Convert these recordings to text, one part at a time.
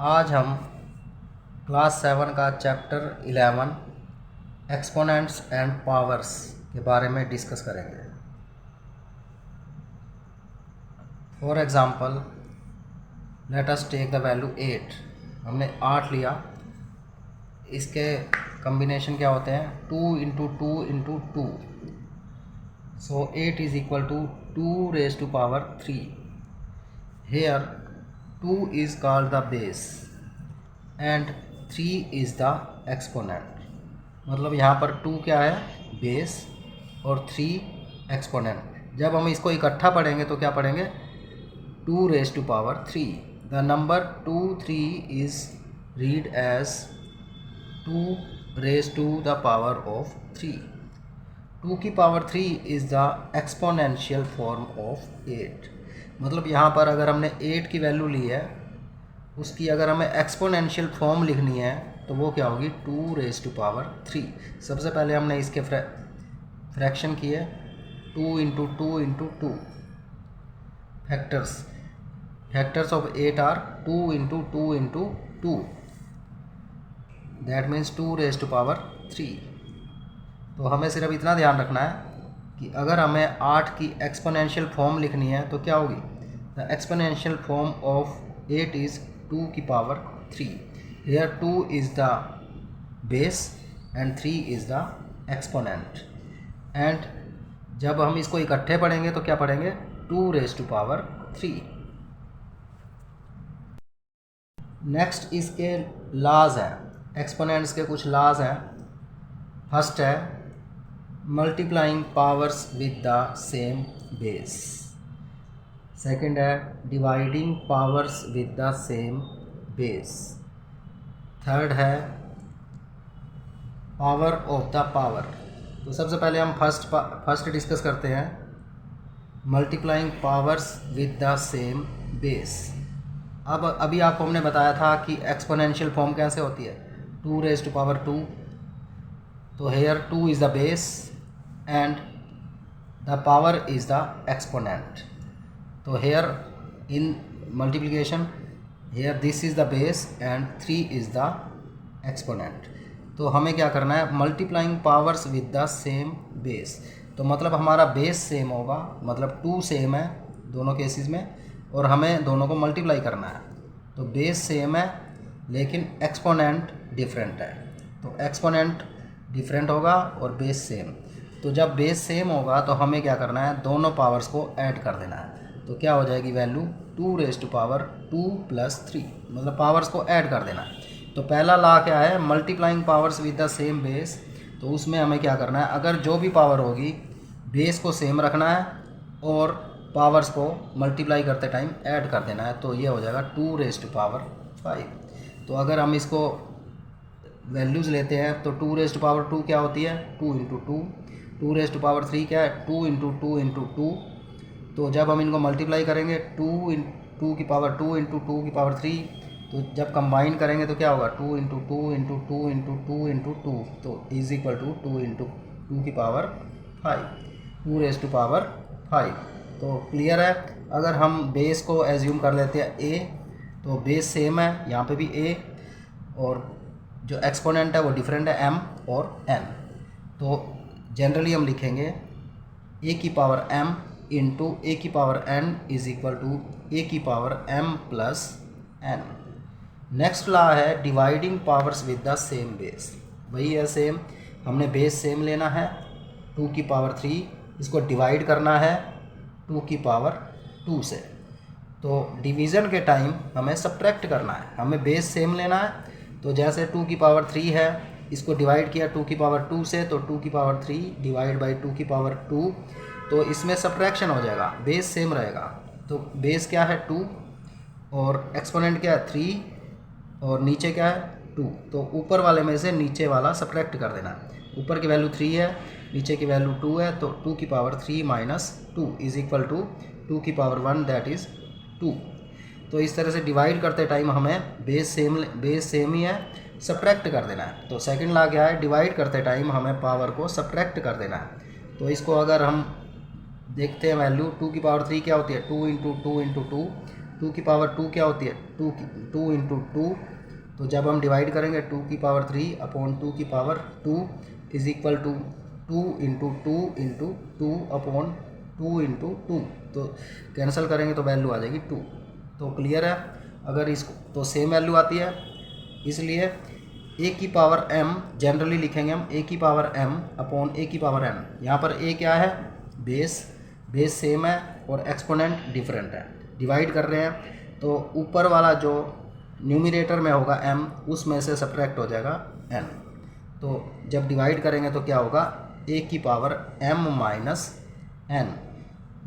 आज हम क्लास 7 का चैप्टर 11 एक्सपोनेंट्स एंड पावर्स के बारे में डिस्कस करेंगे। For example let us take the value 8। हमने 8 लिया, इसके कम्बिनेशन क्या होते हैं 2 into 2 into 2। So 8 is equal to 2 raise to power 3। Here 2 is called the base and 3 is the exponent. मतलब यहाँ पर 2 क्या है बेस और 3 एक्सपोनेंट। जब हम इसको इकट्ठा पढ़ेंगे तो क्या पढ़ेंगे 2 raise to power 3। The number 2 3 is read as 2 raise to the power of 3। 2 की power 3 is the exponential form of 8। मतलब यहाँ पर अगर हमने 8 की वैल्यू ली है, उसकी अगर हमें एक्सपोनेंशियल फॉर्म लिखनी है तो वो क्या होगी 2 रेज टू पावर 3। सबसे पहले हमने इसके फ्रैक्शन किए 2 into 2 into 2। Factors of 8 are 2 into 2 into 2। That means 2 raise to power 3। तो हमें सिर्फ इतना ध्यान रखना है कि अगर हमें 8 की एक्सपोनेंशियल फॉर्म लिखनी है तो क्या होगी the exponential form of 8 is 2 की power 3। Here 2 is the base and 3 is the exponent. And जब हम इसको इकट्ठे पढ़ेंगे तो क्या पढ़ेंगे 2 रेज टू पावर 3। नेक्स्ट इसके लॉज हैं, एक्सपोनेंट्स के कुछ लॉज हैं। फर्स्ट है multiplying powers with the same base. Second है dividing powers with the same base. Third है पावर ऑफ द पावर। तो सबसे पहले हम फर्स्ट डिस्कस करते हैं multiplying powers with the same base. अब अभी आपको हमने बताया था कि एक्सपोनेंशियल फॉर्म कैसे होती है 2 रेज टू पावर 2। तो here 2 is the base and the power is the exponent. तो here in multiplication here this is the base and 3 is the exponent. तो हमें क्या करना है multiplying powers with the same base. तो मतलब हमारा बेस सेम होगा, मतलब 2 सेम है दोनों केसेस में और हमें दोनों को मल्टीप्लाई करना है। तो बेस सेम है लेकिन एक्सपोनेंट डिफरेंट है। तो एक्सपोनेंट डिफरेंट होगा और बेस सेम। तो जब बेस सेम होगा तो हमें क्या करना है दोनों पावर्स को ऐड कर देना है। तो क्या हो जाएगी value 2 raise to power 2 plus 3, मतलब पावर्स को ऐड कर देना है। तो पहला लॉ क्या है multiplying powers with the same base. तो उसमें हमें क्या करना है अगर जो भी पावर होगी बेस को सेम रखना है और पावर्स को मल्टीप्लाई करते टाइम ऐड कर देना है। तो ये हो जाएगा 2 रेज टू पावर 5। तो अगर हम इसको वैल्यूज़ लेते हैं तो 2 रेज टू पावर 2 क्या होती है 2 इंटू 2। 2 रेज टू पावर 3 क्या है 2 इंटू 2 इंटू 2। तो जब हम इनको मल्टीप्लाई करेंगे 2 की पावर 2 इंटू 2 की पावर 3। तो जब कंबाइन करेंगे तो क्या होगा 2 इंटू 2 इंटू 2 इंटू 2 इंटू 2। तो इज इक्वल टू 2 इंटू 2 की पावर 5, 2 रेज टू पावर 5। तो क्लियर है। अगर हम बेस को एज्यूम कर लेते हैं ए, तो बेस सेम है यहाँ पे भी ए और जो एक्सपोनेंट है वो डिफरेंट है m और n। तो जनरली हम लिखेंगे a की पावर m इंटू a की power n is equal to a की power m plus n। Next law है dividing powers with the same base. वही है सेम, हमने बेस सेम लेना है 2 की पावर 3, इसको डिवाइड करना है 2 की पावर 2 से। तो डिवीज़न के टाइम हमें सब्ट्रैक्ट करना है, हमें बेस सेम लेना है। तो जैसे 2 की पावर 3 है, इसको डिवाइड किया 2 की पावर 2 से, तो 2 की पावर 3 डिवाइड बाई 2 की पावर 2। तो इसमें सब्ट्रैक्शन हो जाएगा, बेस सेम रहेगा। तो बेस क्या है 2 और एक्सपोनेंट क्या है 3 और नीचे क्या है 2। तो ऊपर वाले में से नीचे वाला सब्ट्रैक्ट कर देना। ऊपर की वैल्यू 3 है, नीचे की वैल्यू 2 है। तो 2 की power 3 minus 2 is equal to 2 की पावर 1 दैट इज़ 2। तो इस तरह से डिवाइड करते टाइम हमें बेस सेम ही है, सब्ट्रैक्ट कर देना है। तो सेकंड लॉ क्या है डिवाइड करते टाइम हमें पावर को सब्ट्रैक्ट कर देना है। तो इसको अगर हम देखते हैं वैल्यू 2 की पावर 3 क्या होती है 2 इंटू 2 इंटू 2। 2 की पावर 2 क्या होती है, 2 इंटू 2। तो जब हम डिवाइड करेंगे 2 की पावर 3 अपॉन 2 की power 2 is equal to 2 into 2 into 2 upon 2 into 2। तो कैंसिल करेंगे तो वैल्यू आ जाएगी 2। तो क्लियर है। अगर इसको तो सेम वैल्यू आती है, इसलिए ए की पावर m जनरली लिखेंगे हम ए की पावर m अपॉन ए की पावर n। यहाँ पर ए क्या है, बेस सेम है और एक्सपोनेंट डिफरेंट है। डिवाइड कर रहे हैं तो ऊपर वाला जो न्यूमरेटर में होगा m, उसमें से सब्ट्रैक्ट हो जाएगा n। तो जब डिवाइड करेंगे तो क्या होगा, a की पावर m माइनस n।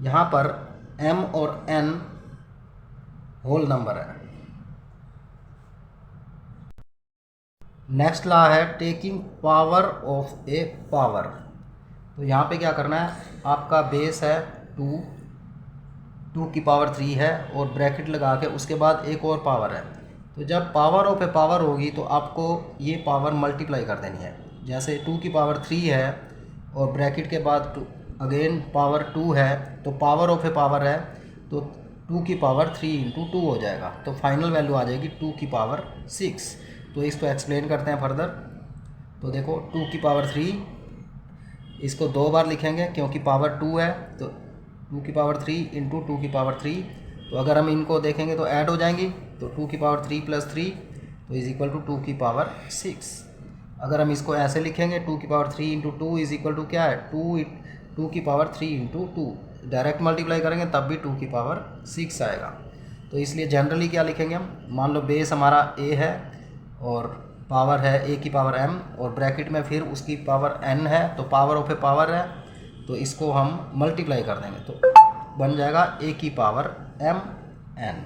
यहाँ पर m और n होल नंबर है। नेक्स्ट लॉ है taking power of A power. तो यहाँ पे क्या करना है, आपका बेस है 2 की पावर 3 है और ब्रैकेट लगा के उसके बाद एक और पावर है। तो जब पावर ऑफ ए पावर होगी तो आपको ये पावर मल्टीप्लाई कर देनी है। जैसे 2 की पावर 3 है और ब्रैकेट के बाद अगेन पावर 2 है, तो पावर ऑफ ए पावर है तो 2 की पावर 3 इंटू 2 हो जाएगा। तो फाइनल वैल्यू आ जाएगी 2 की पावर 6। तो इसको एक्सप्लेन करते हैं फर्दर। तो देखो 2 की पावर 3, इसको 2 बार लिखेंगे क्योंकि पावर 2 है, तो 2 की पावर 3 इंटू 2 की पावर 3। तो अगर हम इनको देखेंगे तो ऐड हो जाएंगी, तो 2 की पावर 3 प्लस 3 तो इज़ इक्वल टू 2 की पावर 6। अगर हम इसको ऐसे लिखेंगे 2 की power 3 into 2 is equal to क्या है, 2 की पावर 3 इंटू 2। डायरेक्ट मल्टीप्लाई करेंगे तब भी 2 की पावर 6 आएगा। तो इसलिए जनरली क्या लिखेंगे हम, मान लो बेस हमारा a है और पावर है a की पावर m और ब्रैकेट में फिर उसकी पावर n है, तो पावर ऑफ ए पावर है तो इसको हम मल्टीप्लाई कर देंगे तो बन जाएगा a की power m n।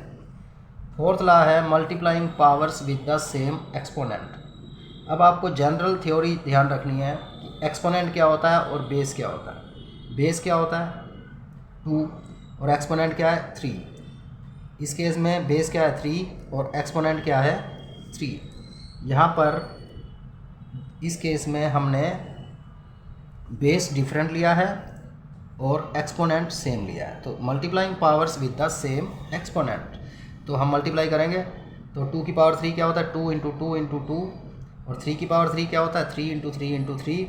Fourth law है multiplying powers with the same exponent. अब आपको जनरल थ्योरी ध्यान रखनी है कि एक्सपोनेंट क्या होता है और बेस क्या होता है। बेस क्या होता है 2 और एक्सपोनेंट क्या है 3। इस केस में बेस क्या है 3 और एक्सपोनेंट क्या है 3। यहाँ पर इस केस में हमने बेस डिफरेंट लिया है और एक्सपोनेंट सेम लिया है। तो multiplying powers with the same exponent, तो हम मल्टीप्लाई करेंगे तो 2 की पावर 3 क्या होता है 2 इंटू 2 इंटू 2 और 3 की पावर 3 क्या होता है 3 इंटू 3 इंटू 3।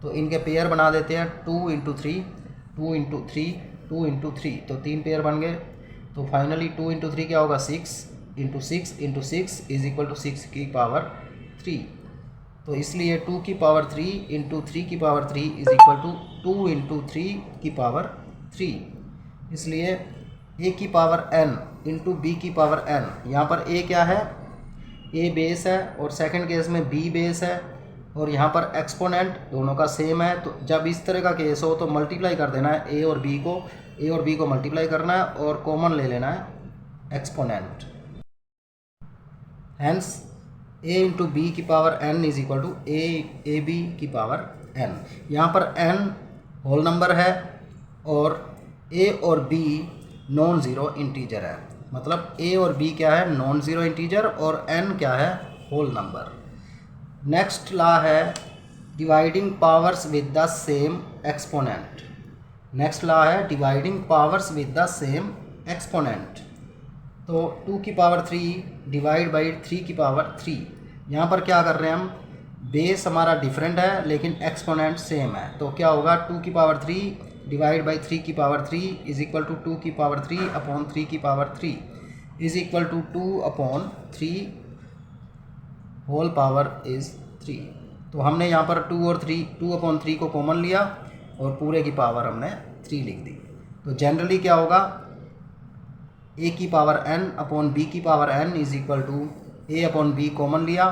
तो इनके पेयर बना देते हैं 2 इंटू 3 2 इंटू 3 2 इंटू 3, तो 3 पेयर बन गए। तो फाइनली 2 इंटू 3 क्या होगा 6 into 6 into 6 is equal to 6 की पावर 3। तो इसलिए 2 की पावर 3 इंटू 3 की power 3 is equal to 2 into 3 की पावर 3। इसलिए a की पावर n इंटू b की पावर n। यहाँ पर a क्या है, a बेस है और सेकंड केस में b बेस है और यहाँ पर एक्सपोनेंट दोनों का सेम है। तो जब इस तरह का केस हो तो मल्टीप्लाई कर देना है a और b को मल्टीप्लाई करना है और कॉमन ले लेना है exponent. Hence a into b की power n is equal to a b की पावर n। यहाँ पर n होल नंबर है और a और b नॉन ज़ीरो इंटीजर है। मतलब a और b क्या है नॉन ज़ीरो इंटीजर और n क्या है होल नंबर। नेक्स्ट लॉ है dividing powers with the same exponent. Next law है dividing powers with the same exponent. तो 2 की पावर 3 डिवाइड बाई 3 की पावर 3। यहाँ पर क्या कर रहे हैं हम, बेस हमारा डिफरेंट है लेकिन एक्सपोनेंट सेम है। तो क्या होगा 2 की पावर 3 डिवाइड बाई 3 की पावर 3 इज इक्वल टू 2 की पावर 3 अपॉन 3 की power 3 is equal to 2 upon 3 whole power is 3। तो हमने यहाँ पर 2 अपॉन 3 को कॉमन लिया और पूरे की पावर हमने 3 लिख दी। तो जनरली क्या होगा a की पावर n अपॉन b की power n is equal to a upon b common लिया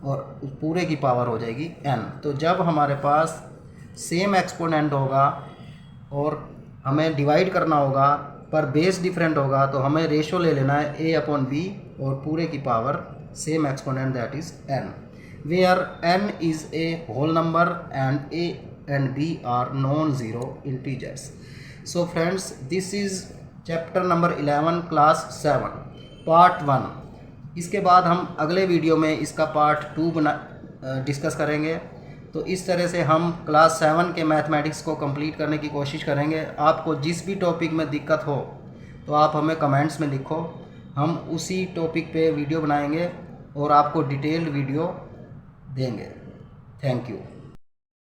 और पूरे की पावर हो जाएगी n। तो जब हमारे पास सेम एक्सपोनेंट होगा और हमें डिवाइड करना होगा पर बेस डिफरेंट होगा तो हमें रेशो ले लेना है a अपॉन b और पूरे की power same exponent that is n, where n is a whole number and a and b are non-zero integers. So friends, this is chapter number 11 class 7 part 1। इसके बाद हम अगले वीडियो में इसका part 2 discuss करेंगे। तो इस तरह से हम क्लास 7 के मैथमेटिक्स को कंप्लीट करने की कोशिश करेंगे। आपको जिस भी टॉपिक में दिक्कत हो तो आप हमें कमेंट्स में लिखो हम उसी टॉपिक पे वीडियो बनाएंगे और आपको डिटेल्ड वीडियो देंगे। Thank you.